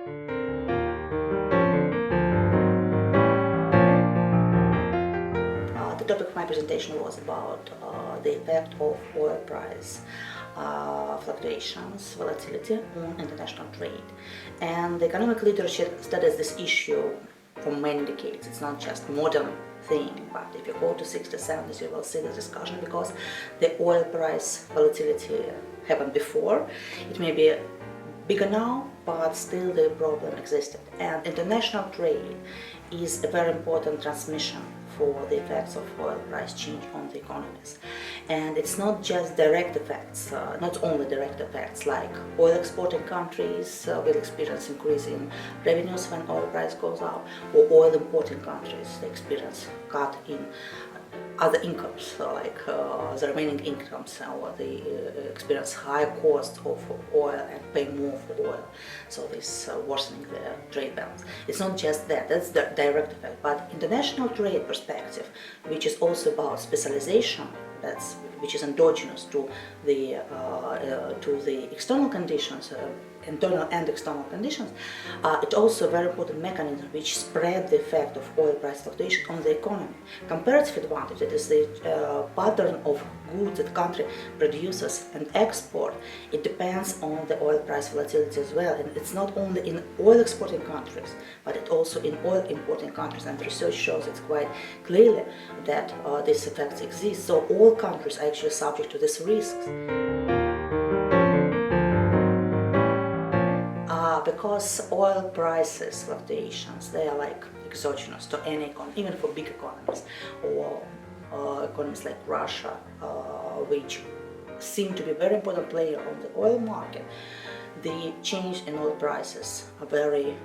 The topic of my presentation was about the effect of oil price fluctuations, volatility on international trade. And the economic literature studies this issue for many decades. It's not just modern thing, but if you go to 60s, 70s, you will see the discussion, because the oil price volatility happened before. It may be bigger now, but still the problem existed. And international trade is a very important transmission for the effects of oil price change on the economies. And it's not just direct effects, not only direct effects, like oil exporting countries will experience increase in revenues when oil price goes up, or oil importing countries experience cut in other incomes, like the remaining incomes, or they experience higher cost of oil and pay more for oil. So this worsening the trade balance. It's not just that, that's the direct effect, but international trade perspective, which is also about specialization, which is endogenous to the external conditions, internal and external conditions. It's also a very important mechanism which spread the effect of oil price fluctuation on the economy. Comparative advantage, it is the pattern of goods that country produces and export. It depends on the oil price volatility as well, and it's not only in oil exporting countries, but it also in oil importing countries, and research shows it's quite clearly that these effects exist. So all countries are actually subject to these risks. Because oil prices fluctuations, they are like exogenous to any economy, even for big economies, or economies like Russia, which seem to be a very important player on the oil market. The change in oil prices are very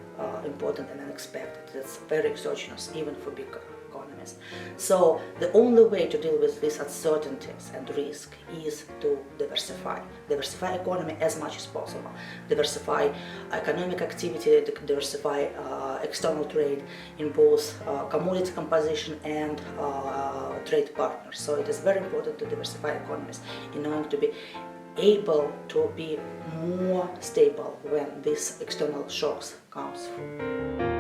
important and unexpected. It's very exogenous, even for big economies. So the only way to deal with these uncertainties and risk is to diversify economy as much as possible, diversify economic activity, diversify external trade in both commodity composition and trade partners. So it is very important to diversify economies in order to be able to be more stable when these external shocks comes through.